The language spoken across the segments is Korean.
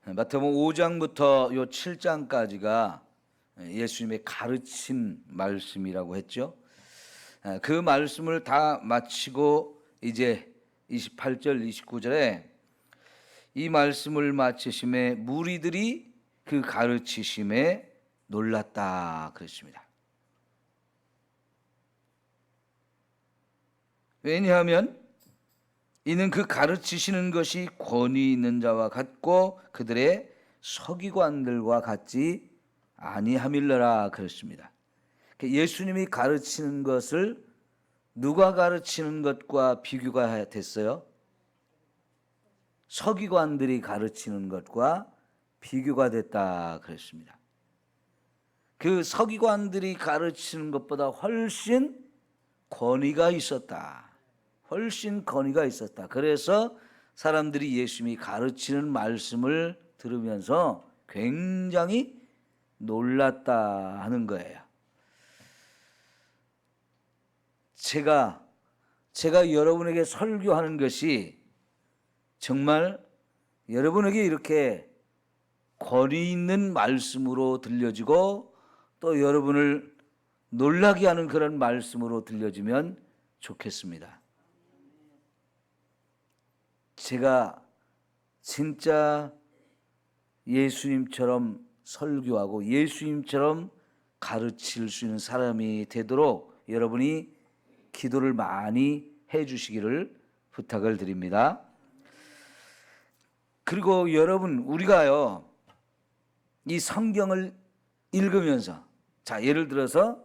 마태복음 5장부터 요 7장까지가 예수님의 가르친 말씀이라고 했죠. 그 말씀을 다 마치고 이제 28절, 29절에 이 말씀을 마치심에 무리들이 그 가르치심에 놀랐다 그랬습니다. 왜냐하면 이는 그 가르치시는 것이 권위 있는 자와 같고 그들의 서기관들과 같지 아니함일러라 그랬습니다. 예수님이 가르치는 것을 누가 가르치는 것과 비교가 됐어요? 서기관들이 가르치는 것과 비교가 됐다 그랬습니다. 그 서기관들이 가르치는 것보다 훨씬 권위가 있었다. 훨씬 권위가 있었다. 그래서 사람들이 예수님이 가르치는 말씀을 들으면서 굉장히 놀랐다 하는 거예요. 제가 여러분에게 설교하는 것이 정말 여러분에게 이렇게 권위 있는 말씀으로 들려지고 또 여러분을 놀라게 하는 그런 말씀으로 들려지면 좋겠습니다. 제가 진짜 예수님처럼 설교하고 예수님처럼 가르칠 수 있는 사람이 되도록 여러분이 기도를 많이 해 주시기를 부탁을 드립니다. 그리고 여러분, 우리가요, 이 성경을 읽으면서, 자, 예를 들어서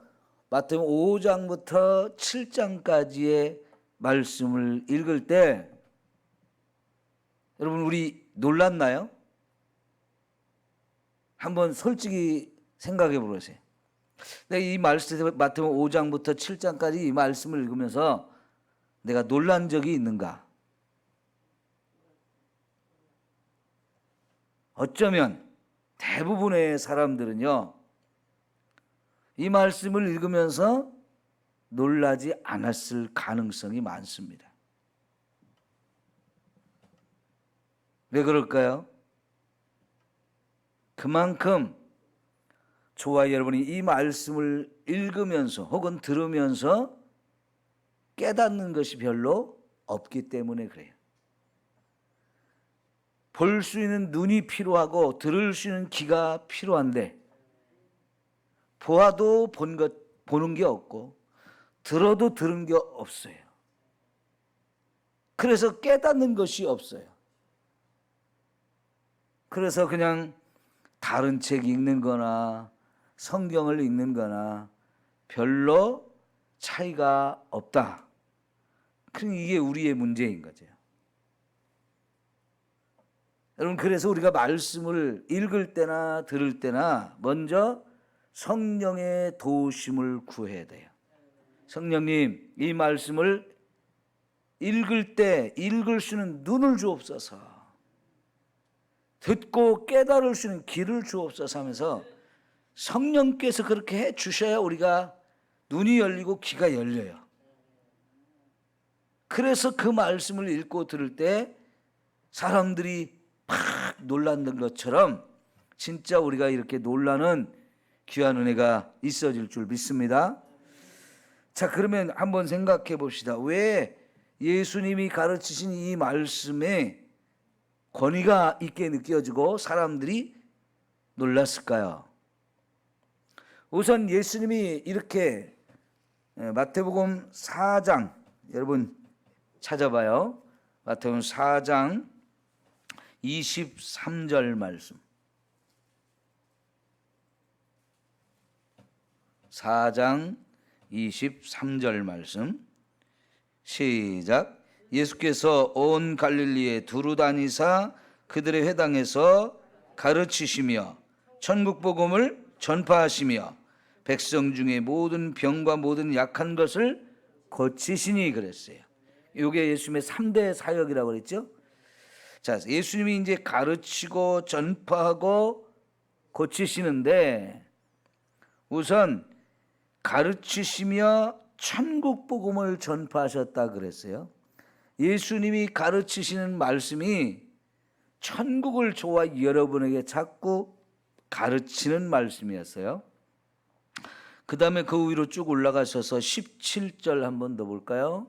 마태복음 5장부터 7장까지의 말씀을 읽을 때 여러분 우리 놀랐나요? 한번 솔직히 생각해 보세요. 내가 이 말씀 마태복음 5장부터 7장까지 이 말씀을 읽으면서 내가 놀란 적이 있는가? 어쩌면 대부분의 사람들은요, 이 말씀을 읽으면서 놀라지 않았을 가능성이 많습니다. 왜 그럴까요? 그만큼 저와 여러분이 이 말씀을 읽으면서 혹은 들으면서 깨닫는 것이 별로 없기 때문에 그래요. 볼 수 있는 눈이 필요하고 들을 수 있는 귀가 필요한데 보아도 보는 게 없고 들어도 들은 게 없어요. 그래서 깨닫는 것이 없어요. 그래서 그냥 다른 책 읽는 거나 성경을 읽는 거나 별로 차이가 없다. 이게 우리의 문제인 거죠. 여러분, 그래서 우리가 말씀을 읽을 때나 들을 때나 먼저 성령의 도우심을 구해야 돼요. 성령님, 이 말씀을 읽을 때 읽을 수 있는 눈을 주옵소서. 듣고 깨달을 수 있는 귀를 주옵소서 하면서 성령께서 그렇게 해 주셔야 우리가 눈이 열리고 귀가 열려요. 그래서 그 말씀을 읽고 들을 때 사람들이 팍 놀라는 것처럼 진짜 우리가 이렇게 놀라는 귀한 은혜가 있어질 줄 믿습니다. 자, 그러면 한번 생각해 봅시다. 왜 예수님이 가르치신 이 말씀에 권위가 있게 느껴지고 사람들이 놀랐을까요? 우선 예수님이 이렇게 마태복음 4장, 여러분 찾아봐요. 마태복음 4장 23절 말씀. 4장 23절 말씀. 시작. 예수께서 온 갈릴리에 두루 다니사 그들의 회당에서 가르치시며 천국 복음을 전파하시며 백성 중에 모든 병과 모든 약한 것을 고치시니 그랬어요. 이게 예수님의 3대 사역이라고 그랬죠. 자, 예수님이 이제 가르치고 전파하고 고치시는데 우선 가르치시며 천국 복음을 전파하셨다 그랬어요. 예수님이 가르치시는 말씀이 천국을 저와 여러분에게 자꾸 가르치는 말씀이었어요. 그 다음에 그 위로 쭉 올라가셔서 17절 한번 더 볼까요?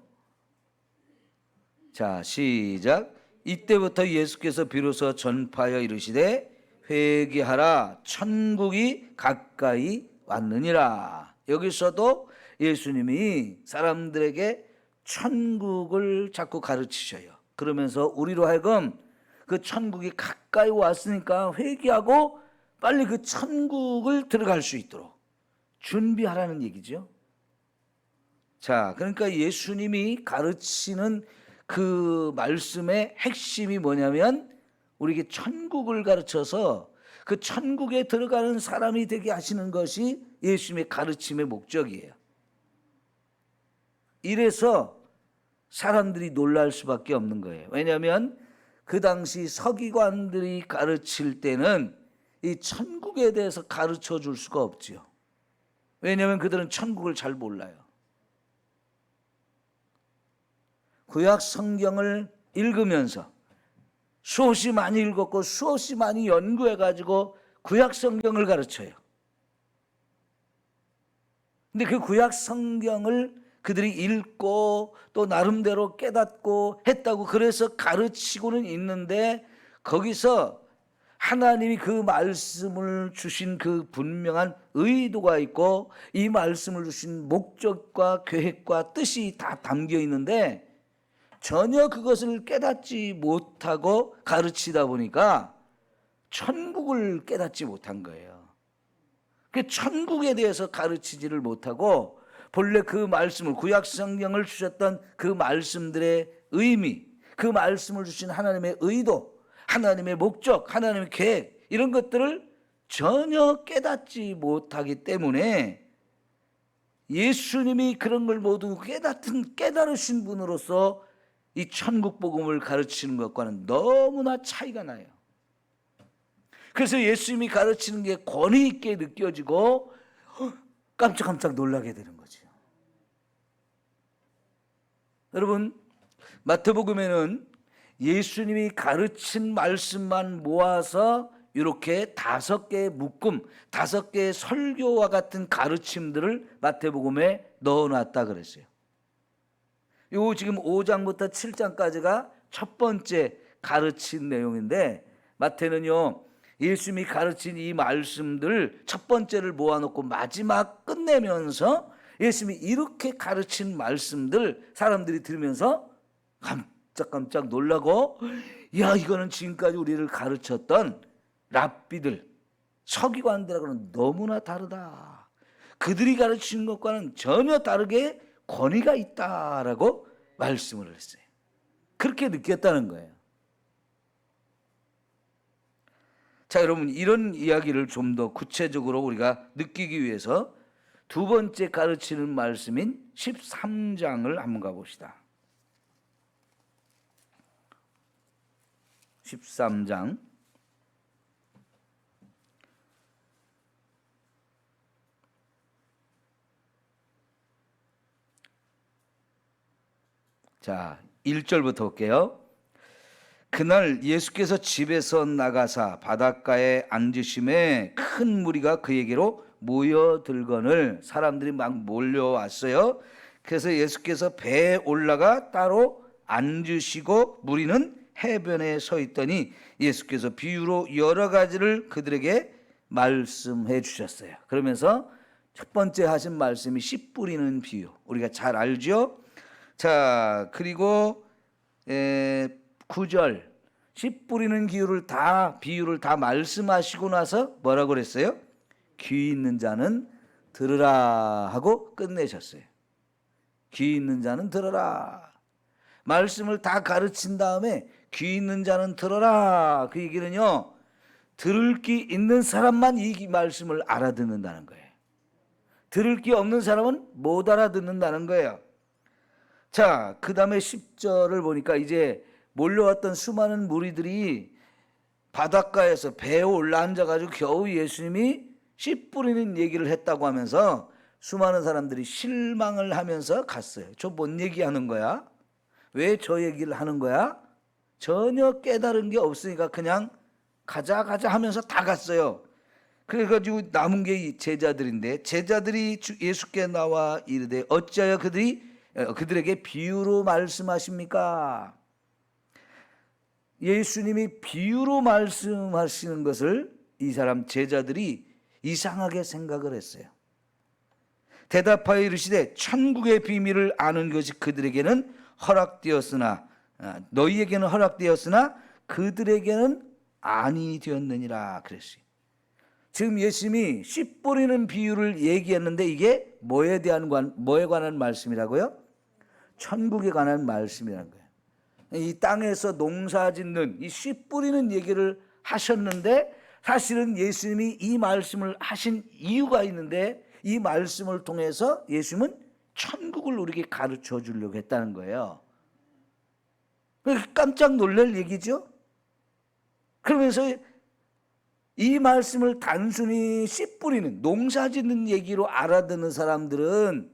자, 시작. 이때부터 예수께서 비로소 전파하여 이르시되 회개하라, 천국이 가까이 왔느니라. 여기서도 예수님이 사람들에게 천국을 자꾸 가르치셔요. 그러면서 우리로 하여금 그 천국이 가까이 왔으니까 회개하고 빨리 그 천국을 들어갈 수 있도록 준비하라는 얘기죠. 자, 그러니까 예수님이 가르치는 그 말씀의 핵심이 뭐냐면 우리에게 천국을 가르쳐서 그 천국에 들어가는 사람이 되게 하시는 것이 예수님의 가르침의 목적이에요. 이래서 사람들이 놀랄 수밖에 없는 거예요. 왜냐하면 그 당시 서기관들이 가르칠 때는 이 천국에 대해서 가르쳐 줄 수가 없지요. 왜냐하면 그들은 천국을 잘 몰라요. 구약 성경을 읽으면서 수없이 많이 읽었고 수없이 많이 연구해가지고 구약 성경을 가르쳐요. 근데 그 구약 성경을 그들이 읽고 또 나름대로 깨닫고 했다고 그래서 가르치고는 있는데 거기서 하나님이 그 말씀을 주신 그 분명한 의도가 있고 이 말씀을 주신 목적과 계획과 뜻이 다 담겨 있는데 전혀 그것을 깨닫지 못하고 가르치다 보니까 천국을 깨닫지 못한 거예요. 그 천국에 대해서 가르치지를 못하고 본래 그 말씀을 구약 성경을 주셨던 그 말씀들의 의미, 그 말씀을 주신 하나님의 의도, 하나님의 목적, 하나님의 계획 이런 것들을 전혀 깨닫지 못하기 때문에 예수님이 그런 걸 모두 깨달으신 분으로서 이 천국 복음을 가르치는 것과는 너무나 차이가 나요. 그래서 예수님이 가르치는 게 권위 있게 느껴지고 깜짝깜짝 놀라게 되는 거죠. 여러분, 마태복음에는 예수님이 가르친 말씀만 모아서 이렇게 5개의 묶음, 5개의 설교와 같은 가르침들을 마태복음에 넣어놨다 그랬어요. 요 지금 5장부터 7장까지가 첫 번째 가르친 내용인데 마태는요 예수님이 가르친 이 말씀들 첫 번째를 모아놓고 마지막 끝내면서 예수님이 이렇게 가르친 말씀들 사람들이 들으면서 깜짝깜짝 놀라고 야 이거는 지금까지 우리를 가르쳤던 랍비들 서기관들하고는 너무나 다르다. 그들이 가르치는 것과는 전혀 다르게 권위가 있다라고 말씀을 했어요. 그렇게 느꼈다는 거예요. 자, 여러분 이런 이야기를 좀 더 구체적으로 우리가 느끼기 위해서 두 번째 가르치는 말씀인 13장을 한번 가봅시다. 13장 자, 1절부터 볼게요. 그날 예수께서 집에서 나가사 바닷가에 앉으심에 큰 무리가 그에게로 모여들거늘 사람들이 막 몰려왔어요. 그래서 예수께서 배에 올라가 따로 앉으시고 무리는 해변에 서 있더니 예수께서 비유로 여러 가지를 그들에게 말씀해 주셨어요. 그러면서 첫 번째 하신 말씀이 씨 뿌리는 비유, 우리가 잘 알죠? 자, 그리고 9절 씨 뿌리는 비유를 다 말씀하시고 나서 뭐라고 그랬어요? 귀 있는 자는 들으라 하고 끝내셨어요. 귀 있는 자는 들어라. 말씀을 다 가르친 다음에 귀 있는 자는 들어라. 그 얘기는요, 들을 귀 있는 사람만 이 말씀을 알아듣는다는 거예요. 들을 귀 없는 사람은 못 알아듣는다는 거예요. 자, 그 다음에 10절을 보니까 이제 몰려왔던 수많은 무리들이 바닷가에서 배에 올라앉아가지고 겨우 예수님이 씨 뿌리는 얘기를 했다고 하면서 수많은 사람들이 실망을 하면서 갔어요. 저 뭔 얘기하는 거야? 왜 저 얘기를 하는 거야? 전혀 깨달은 게 없으니까 그냥 가자 가자 하면서 다 갔어요. 그래가지고 남은 게 이 제자들인데, 제자들이 예수께 나와 이르되 어찌하여 그들에게 비유로 말씀하십니까? 예수님이 비유로 말씀하시는 것을 이 사람 제자들이 이상하게 생각을 했어요. 대답하여 이르시되 천국의 비밀을 아는 것이 그들에게는 허락되었으나 너희에게는 허락되었으나 그들에게는 아니 되었느니라 그랬어요. 지금 예수님이 씨 뿌리는 비유를 얘기했는데 이게 뭐에 관한 말씀이라고요? 천국에 관한 말씀이라는 거예요. 이 땅에서 농사짓는 이 씨 뿌리는 얘기를 하셨는데, 사실은 예수님이 이 말씀을 하신 이유가 있는데, 이 말씀을 통해서 예수님은 천국을 우리에게 가르쳐 주려고 했다는 거예요. 깜짝 놀랄 얘기죠. 그러면서 이 말씀을 단순히 씨 뿌리는 농사짓는 얘기로 알아듣는 사람들은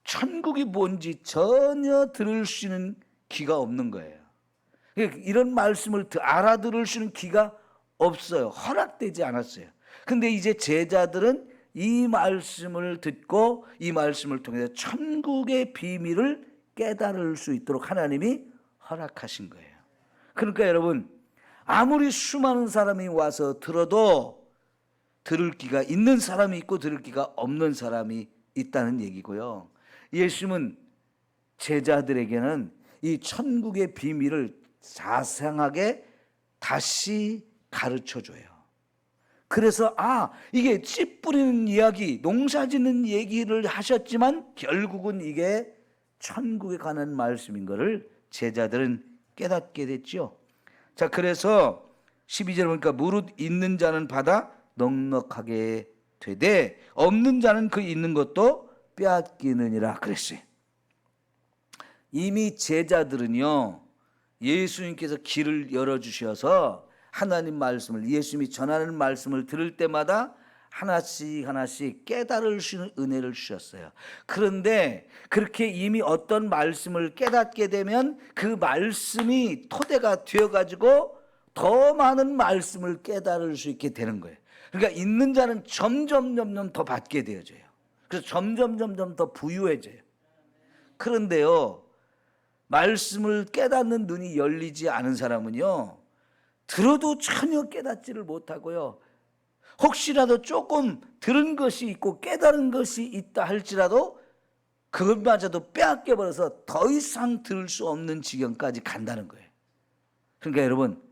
천국이 뭔지 전혀 들을 수 있는 귀가 없는 거예요. 이런 말씀을 알아들을 수 있는 귀가 없어요. 허락되지 않았어요. 근데 이제 제자들은 이 말씀을 듣고 이 말씀을 통해서 천국의 비밀을 깨달을 수 있도록 하나님이 허락하신 거예요. 그러니까 여러분, 아무리 수많은 사람이 와서 들어도 들을 귀가 있는 사람이 있고 들을 귀가 없는 사람이 있다는 얘기고요. 예수님은 제자들에게는 이 천국의 비밀을 자세하게 다시 가르쳐줘요. 그래서 이게 씨 뿌리는 이야기, 농사 짓는 얘기를 하셨지만 결국은 이게 천국에 관한 말씀인 것을 제자들은 깨닫게 됐죠. 자, 그래서 12절 보니까 무릇 있는 자는 받아 넉넉하게 되되 없는 자는 그 있는 것도 빼앗기느니라 그랬어요. 이미 제자들은요, 예수님께서 길을 열어주셔서 하나님 말씀을, 예수님이 전하는 말씀을 들을 때마다 하나씩 깨달을 수 있는 은혜를 주셨어요. 그런데 그렇게 이미 어떤 말씀을 깨닫게 되면 그 말씀이 토대가 되어가지고 더 많은 말씀을 깨달을 수 있게 되는 거예요. 그러니까 있는 자는 점점 더 받게 되어져요. 그래서 점점 더 부유해져요. 그런데요, 말씀을 깨닫는 눈이 열리지 않은 사람은요, 들어도 전혀 깨닫지를 못하고요, 혹시라도 조금 들은 것이 있고 깨달은 것이 있다 할지라도 그것마저도 빼앗겨 버려서 더 이상 들을 수 없는 지경까지 간다는 거예요. 그러니까 여러분,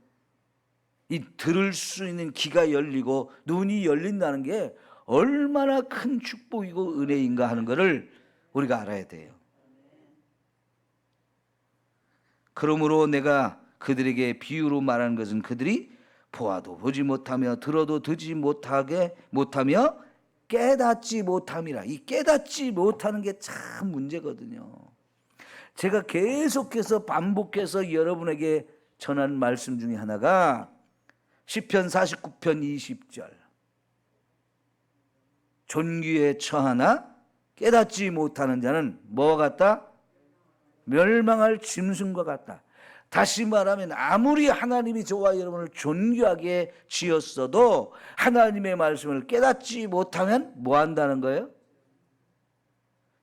이 들을 수 있는 귀가 열리고 눈이 열린다는 게 얼마나 큰 축복이고 은혜인가 하는 것을 우리가 알아야 돼요. 그러므로 내가 그들에게 비유로 말하는 것은 그들이 보아도 보지 못하며 들어도 듣지 못하며 깨닫지 못함이라. 이 깨닫지 못하는 게 참 문제거든요. 제가 계속해서 반복해서 여러분에게 전한 말씀 중에 하나가 시편 49편 20절, 존귀에 처하나 깨닫지 못하는 자는 뭐와 같다? 멸망할 짐승과 같다. 다시 말하면 아무리 하나님이 저와 여러분을 존귀하게 지었어도 하나님의 말씀을 깨닫지 못하면 뭐 한다는 거예요?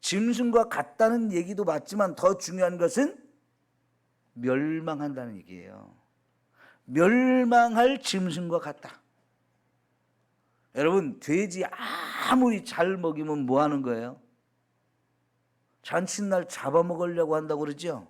짐승과 같다는 얘기도 맞지만 더 중요한 것은 멸망한다는 얘기예요. 멸망할 짐승과 같다. 여러분, 돼지 아무리 잘 먹이면 뭐 하는 거예요? 잔칫날 잡아먹으려고 한다고 그러죠?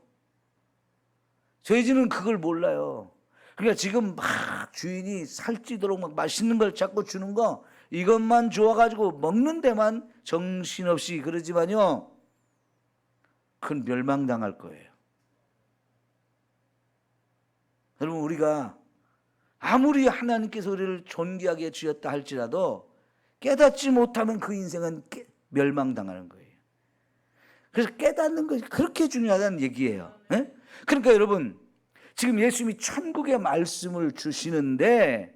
돼지는 그걸 몰라요. 그러니까 지금 막 주인이 살찌도록 막 맛있는 걸 자꾸 주는 거, 이것만 좋아가지고 먹는 데만 정신없이 그러지만요, 그건 멸망당할 거예요. 여러분, 우리가 아무리 하나님께서 우리를 존귀하게 지었다 할지라도 깨닫지 못하면 그 인생은 멸망당하는 거예요. 그래서 깨닫는 것이 그렇게 중요하다는 얘기예요. 네? 그러니까 여러분, 지금 예수님이 천국의 말씀을 주시는데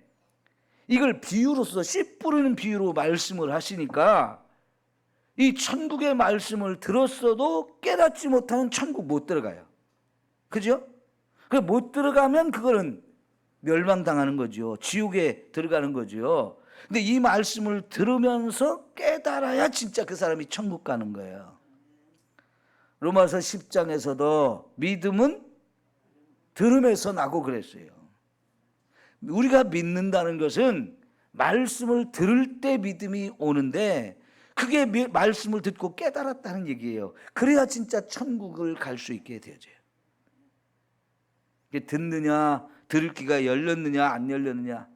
이걸 비유로서 씨 뿌리는 비유로 말씀을 하시니까 이 천국의 말씀을 들었어도 깨닫지 못하면 천국 못 들어가요. 그죠? 그 못 들어가면 그거는 멸망당하는 거죠. 지옥에 들어가는 거죠. 근데 이 말씀을 들으면서 깨달아야 진짜 그 사람이 천국 가는 거예요. 로마서 10장에서도 믿음은 들음에서 나고 그랬어요. 우리가 믿는다는 것은 말씀을 들을 때 믿음이 오는데 그게 말씀을 듣고 깨달았다는 얘기예요. 그래야 진짜 천국을 갈 수 있게 되어져요. 듣느냐, 들을 귀가 열렸느냐 안 열렸느냐,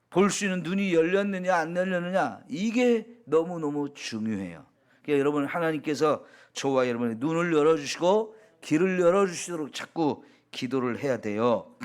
볼 수 있는 눈이 열렸느냐 안 열렸느냐, 이게 너무너무 중요해요. 그러니까 여러분, 하나님께서 저와 여러분의 눈을 열어주시고 귀를 열어주시도록 자꾸 기도를 해야 돼요.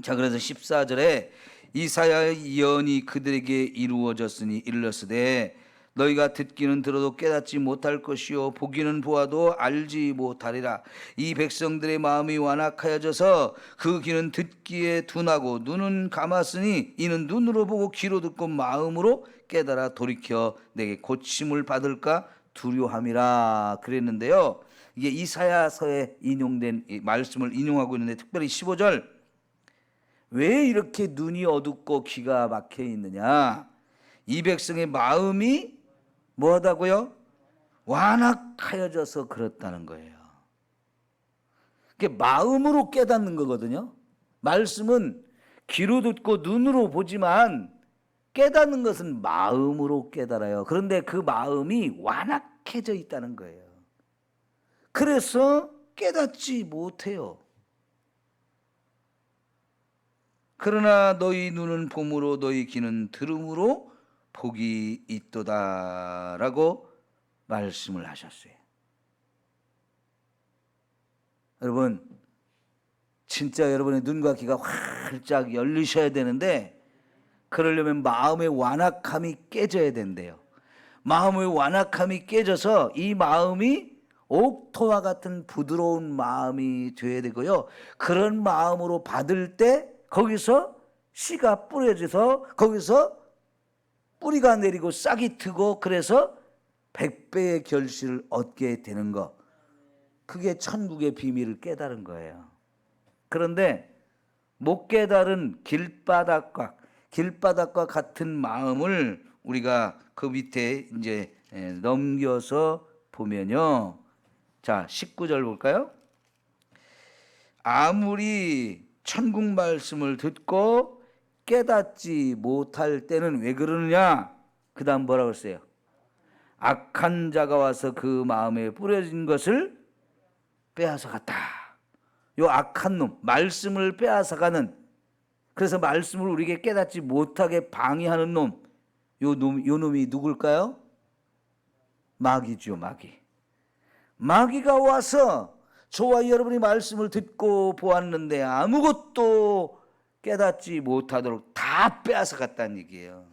자, 그래서 14절에 이사야의 예언이 그들에게 이루어졌으니 이르렀으되 너희가 듣기는 들어도 깨닫지 못할 것이요 보기는 보아도 알지 못하리라. 이 백성들의 마음이 완악하여져서 그 귀는 듣기에 둔하고 눈은 감았으니 이는 눈으로 보고 귀로 듣고 마음으로 깨달아 돌이켜 내게 고침을 받을까 두려함이라 그랬는데요. 이게 이사야서에 인용된 말씀을 인용하고 있는데, 특별히 15절, 왜 이렇게 눈이 어둡고 귀가 막혀 있느냐? 이 백성의 마음이 뭐하다고요? 완악하여져서 그렇다는 거예요. 그게 마음으로 깨닫는 거거든요. 말씀은 귀로 듣고 눈으로 보지만 깨닫는 것은 마음으로 깨달아요. 그런데 그 마음이 완악해져 있다는 거예요. 그래서 깨닫지 못해요. 그러나 너희 눈은 봄으로 너희 귀는 들음으로 복이 있도다라고 말씀을 하셨어요. 여러분, 진짜 여러분의 눈과 귀가 활짝 열리셔야 되는데, 그러려면 마음의 완악함이 깨져야 된대요. 마음의 완악함이 깨져서 이 마음이 옥토와 같은 부드러운 마음이 되어야 되고요. 그런 마음으로 받을 때 거기서 씨가 뿌려져서 거기서 뿌리가 내리고 싹이 트고, 그래서 100배의 결실을 얻게 되는 것, 그게 천국의 비밀을 깨달은 거예요. 그런데 못 깨달은 길바닥과 같은 마음을 우리가 그 밑에 이제 넘겨서 보면요. 자, 19절 볼까요? 아무리 천국 말씀을 듣고 깨닫지 못할 때는 왜 그러느냐? 그 다음 뭐라고 했어요? 악한 자가 와서 그 마음에 뿌려진 것을 빼앗아갔다. 요 악한 놈, 말씀을 빼앗아가는, 그래서 말씀을 우리에게 깨닫지 못하게 방해하는 놈, 요 놈이 누굴까요? 마귀죠, 마귀. 마귀가 와서 저와 여러분이 말씀을 듣고 보았는데 아무것도 깨닫지 못하도록 다 빼앗아갔다는 얘기예요.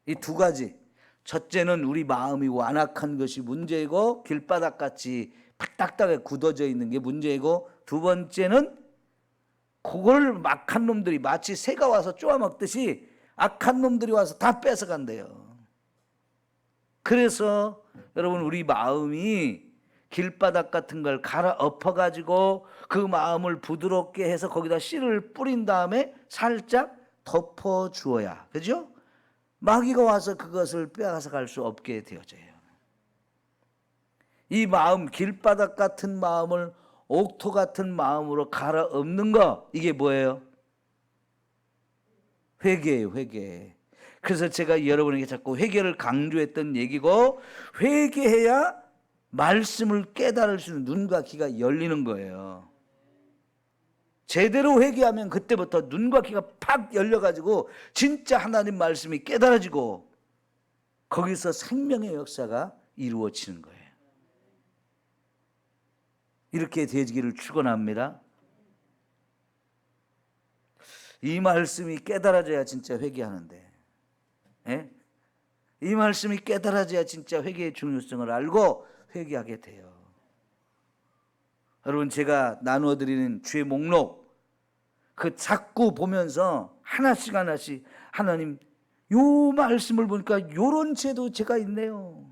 이 두 가지, 첫째는 우리 마음이 완악한 것이 문제이고 길바닥같이 딱딱하게 굳어져 있는 게 문제이고, 두 번째는 그걸 악한 놈들이 마치 새가 와서 쪼아먹듯이 악한 놈들이 와서 다 뺏어간대요. 그래서 여러분, 우리 마음이 길바닥 같은 걸 갈아 엎어가지고 그 마음을 부드럽게 해서 거기다 씨를 뿌린 다음에 살짝 덮어주어야, 그죠? 마귀가 와서 그것을 빼앗아 갈 수 없게 되어져요. 이 마음, 길바닥 같은 마음을 옥토 같은 마음으로 갈아 엎는 거, 이게 뭐예요? 회개예요, 회개. 그래서 제가 여러분에게 자꾸 회개를 강조했던 얘기고, 회개해야 말씀을 깨달을 수 있는 눈과 귀가 열리는 거예요. 제대로 회개하면 그때부터 눈과 귀가 팍 열려가지고 진짜 하나님 말씀이 깨달아지고 거기서 생명의 역사가 이루어지는 거예요. 이렇게 되기를 축원합니다. 이 말씀이 깨달아져야 진짜 회개하는데, 예? 이 말씀이 깨달아져야 진짜 회개의 중요성을 알고 회개하게 돼요. 여러분, 제가 나누어드리는 죄 목록, 그 자꾸 보면서 하나씩 하나님, 요 말씀을 보니까 요런 죄도 제가 있네요.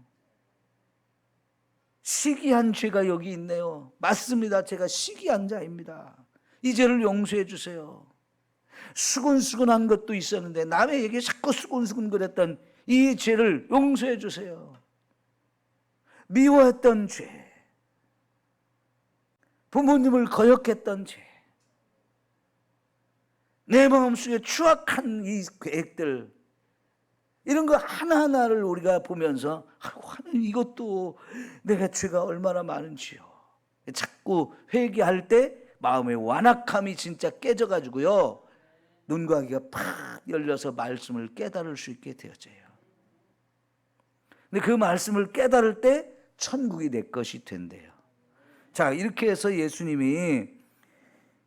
시기한 죄가 여기 있네요. 맞습니다. 제가 시기한 자입니다. 이 죄를 용서해 주세요. 수근수근한 것도 있었는데 남에게 자꾸 수근수근거렸던 이 죄를 용서해 주세요. 미워했던 죄, 부모님을 거역했던 죄, 내 마음속에 추악한 이 계획들, 이런 거 하나하나를 우리가 보면서 하나님, 이것도 내가 죄가 얼마나 많은지요. 자꾸 회개할 때 마음의 완악함이 진짜 깨져가지고요, 눈과 귀가 팍 열려서 말씀을 깨달을 수 있게 되어져요. 근데 그 말씀을 깨달을 때 천국이 내 것이 된대요. 자, 이렇게 해서 예수님이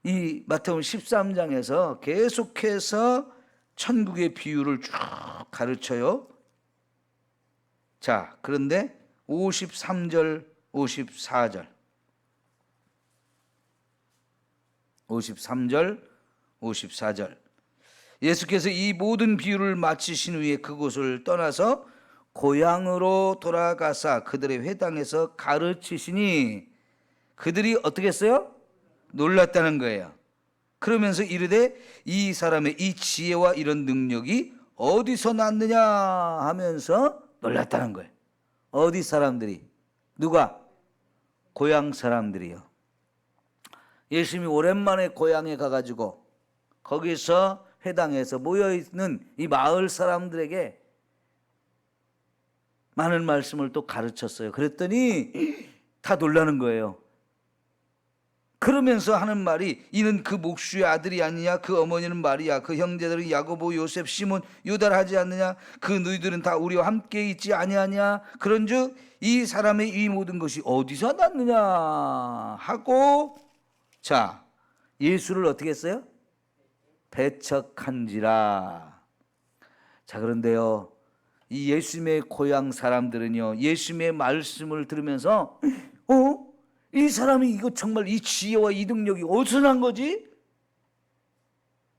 이 마태복음 13장에서 계속해서 천국의 비유를 쭉 가르쳐요. 자, 그런데 53절, 54절, 53절, 54절, 예수께서 이 모든 비유를 마치신 후에 그곳을 떠나서 고향으로 돌아가사 그들의 회당에서 가르치시니 그들이 어떻게 했어요? 놀랐다는 거예요. 그러면서 이르되 이 사람의 이 지혜와 이런 능력이 어디서 났느냐 하면서 놀랐다는 거예요. 어디 사람들이? 누가? 고향 사람들이요. 예수님이 오랜만에 고향에 가가지고 거기서 회당에서 모여있는 이 마을 사람들에게 많은 말씀을 또 가르쳤어요. 그랬더니 다 놀라는 거예요. 그러면서 하는 말이, 이는 그 목수의 아들이 아니냐? 그 어머니는 마리아, 그 형제들은 야고보, 요셉, 시몬, 유다라 하지 않느냐? 그 너희들은 다 우리와 함께 있지 아니하냐? 그런즉 이 사람의 이 모든 것이 어디서 났느냐 하고, 자, 예수를 어떻게 했어요? 배척한지라. 자, 그런데요, 이 예수님의 고향 사람들은요, 예수님의 말씀을 들으면서 이 사람이 이거 정말 이 지혜와 이 능력이 어디서 난 거지?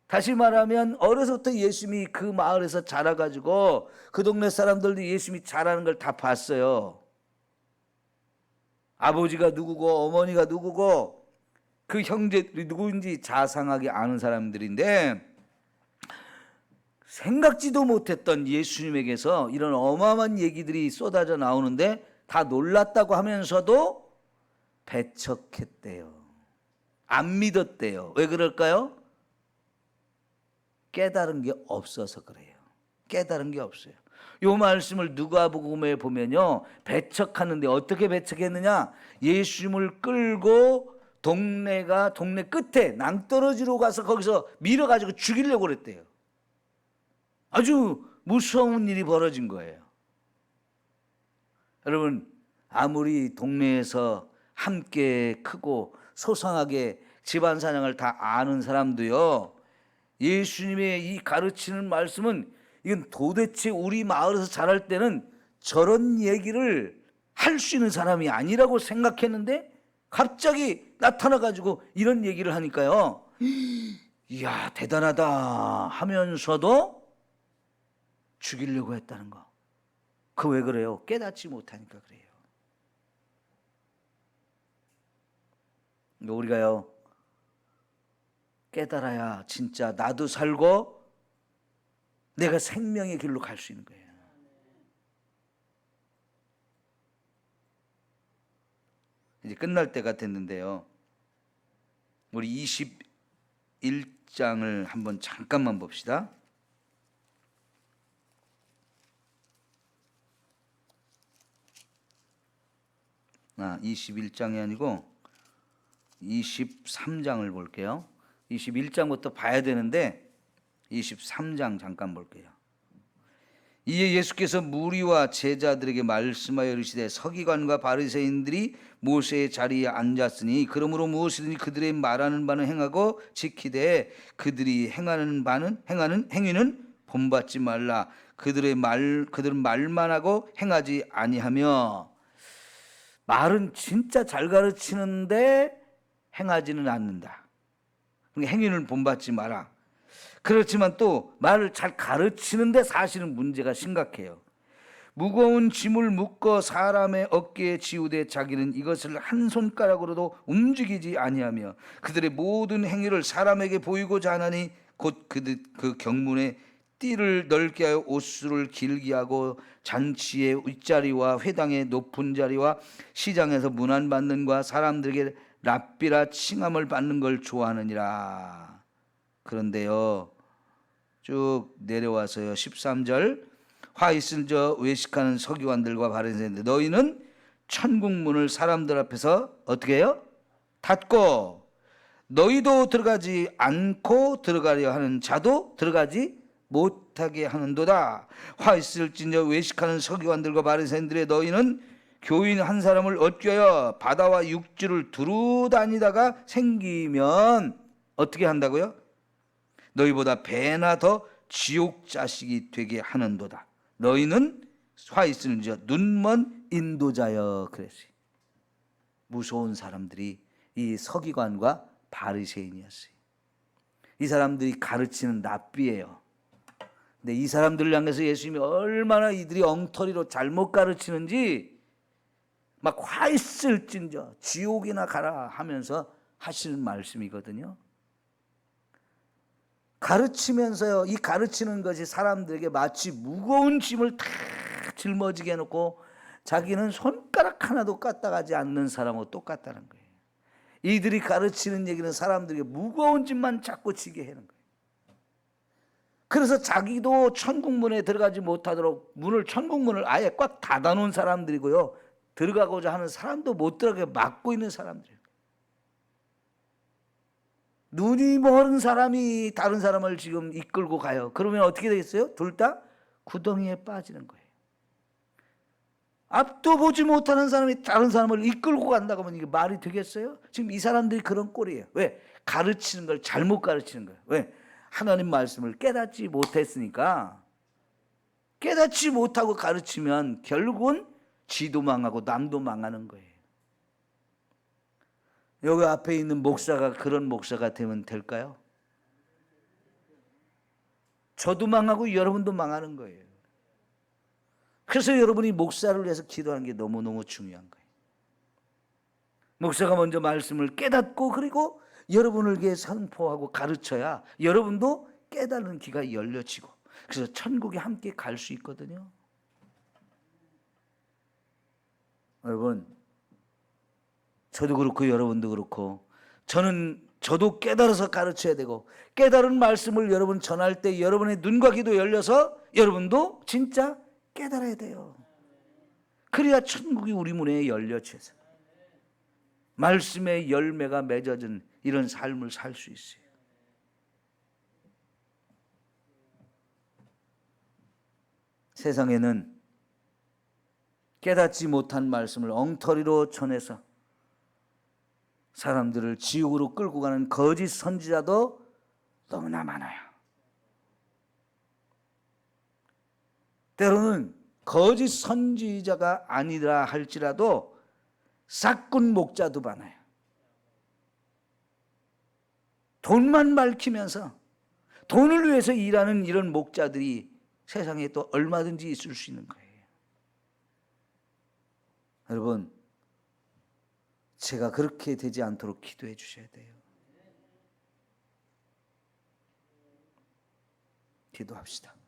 다시 말하면 어려서부터 예수님이 그 마을에서 자라가지고 그 동네 사람들도 예수님이 잘하는 걸 다 봤어요. 아버지가 누구고 어머니가 누구고 그 형제들이 누구인지 자상하게 아는 사람들인데, 생각지도 못했던 예수님에게서 이런 어마어마한 얘기들이 쏟아져 나오는데 다 놀랐다고 하면서도 배척했대요. 안 믿었대요. 왜 그럴까요? 깨달은 게 없어서 그래요. 깨달은 게 없어요. 요 말씀을 누가복음에 보면요, 배척하는데 어떻게 배척했느냐? 예수님을 끌고 동네 끝에 낭떠러지로 가서 거기서 밀어가지고 죽이려고 그랬대요. 아주 무서운 일이 벌어진 거예요. 여러분, 아무리 동네에서 함께 크고 소상하게 집안 사정을 다 아는 사람도요, 예수님의 이 가르치는 말씀은 이건 도대체 우리 마을에서 자랄 때는 저런 얘기를 할 수 있는 사람이 아니라고 생각했는데 갑자기 나타나가지고 이런 얘기를 하니까요, 이야 대단하다 하면서도 죽이려고 했다는 거. 그 왜 그래요? 깨닫지 못하니까 그래요. 우리가요, 깨달아야 진짜 나도 살고 내가 생명의 길로 갈 수 있는 거예요. 이제 끝날 때가 됐는데요, 우리 21장을 한번 잠깐만 봅시다. 21장이 아니고 23장을 볼게요. 21장부터 봐야 되는데 23장 잠깐 볼게요. 이에 예수께서 무리와 제자들에게 말씀하여 이르시되 서기관과 바리새인들이 모세의 자리에 앉았으니 그러므로 무엇이든지 그들의 말하는 바는 행하고 지키되 그들이 행하는 행위는 본받지 말라. 그들은 말만 하고 행하지 아니하며. 말은 진짜 잘 가르치는데 행하지는 않는다. 그러니까 행위는 본받지 마라. 그렇지만 또 말을 잘 가르치는데 사실은 문제가 심각해요. 무거운 짐을 묶어 사람의 어깨에 지우되 자기는 이것을 한 손가락으로도 움직이지 아니하며 그들의 모든 행위를 사람에게 보이고자 하나니 곧 그 경문에 띠를 넓게 하여 옷수를 길게 하고 잔치의 윗자리와 회당의 높은 자리와 시장에서 문안받는 과 사람들에게 랍비라 칭함을 받는 걸 좋아하느니라. 그런데요, 쭉 내려와서요, 13절, 화 있을 저 외식하는 서기관들과 바리새인들, 너희는 천국문을 사람들 앞에서 어떻게 해요? 닫고 너희도 들어가지 않고 들어가려 하는 자도 들어가지 못하게 하는도다. 화 있을진저 외식하는 서기관들과 바리새인들의 너희는 교인 한 사람을 얻기 위하여 바다와 육지를 두루 다니다가 생기면 어떻게 한다고요? 너희보다 배나 더 지옥 자식이 되게 하는도다. 너희는 화 있을진저 눈먼 인도자여. 그랬어요. 무서운 사람들이 이 서기관과 바리새인이었어요. 이 사람들이 가르치는 랍비예요. 근데 이 사람들을 향해서 예수님이 얼마나 이들이 엉터리로 잘못 가르치는지 막 화 있을진저 지옥이나 가라 하면서 하시는 말씀이거든요. 가르치면서요, 이 가르치는 것이 사람들에게 마치 무거운 짐을 다 짊어지게 해놓고 자기는 손가락 하나도 까딱하지 않는 사람하고 똑같다는 거예요. 이들이 가르치는 얘기는 사람들에게 무거운 짐만 자꾸 지게 하는 거예요. 그래서 자기도 천국문에 들어가지 못하도록 천국문을 아예 꽉 닫아놓은 사람들이고요, 들어가고자 하는 사람도 못 들어가게 막고 있는 사람들이에요. 눈이 멀은 사람이 다른 사람을 지금 이끌고 가요. 그러면 어떻게 되겠어요? 둘 다 구덩이에 빠지는 거예요. 앞도 보지 못하는 사람이 다른 사람을 이끌고 간다고 하면 이게 말이 되겠어요? 지금 이 사람들이 그런 꼴이에요. 왜? 가르치는 걸 잘못 가르치는 거예요. 왜? 하나님 말씀을 깨닫지 못했으니까. 깨닫지 못하고 가르치면 결국은 지도 망하고 남도 망하는 거예요. 여기 앞에 있는 목사가 그런 목사가 되면 될까요? 저도 망하고 여러분도 망하는 거예요. 그래서 여러분이 목사를 위해서 기도하는 게 너무너무 중요한 거예요. 목사가 먼저 말씀을 깨닫고 그리고 여러분에게 선포하고 가르쳐야 여러분도 깨닫는 귀가 열려지고 그래서 천국에 함께 갈 수 있거든요. 여러분, 저도 그렇고 여러분도 그렇고 저도 깨달아서 가르쳐야 되고 깨달은 말씀을 여러분 전할 때 여러분의 눈과 귀도 열려서 여러분도 진짜 깨달아야 돼요. 그래야 천국이 우리 문에 열려져서 말씀의 열매가 맺어진 이런 삶을 살 수 있어요. 세상에는 깨닫지 못한 말씀을 엉터리로 전해서 사람들을 지옥으로 끌고 가는 거짓 선지자도 너무나 많아요. 때로는 거짓 선지자가 아니라 할지라도 싹군 목자도 많아요. 돈만 밝히면서 돈을 위해서 일하는 이런 목자들이 세상에 또 얼마든지 있을 수 있는 거예요. 여러분, 제가 그렇게 되지 않도록 기도해 주셔야 돼요. 기도합시다.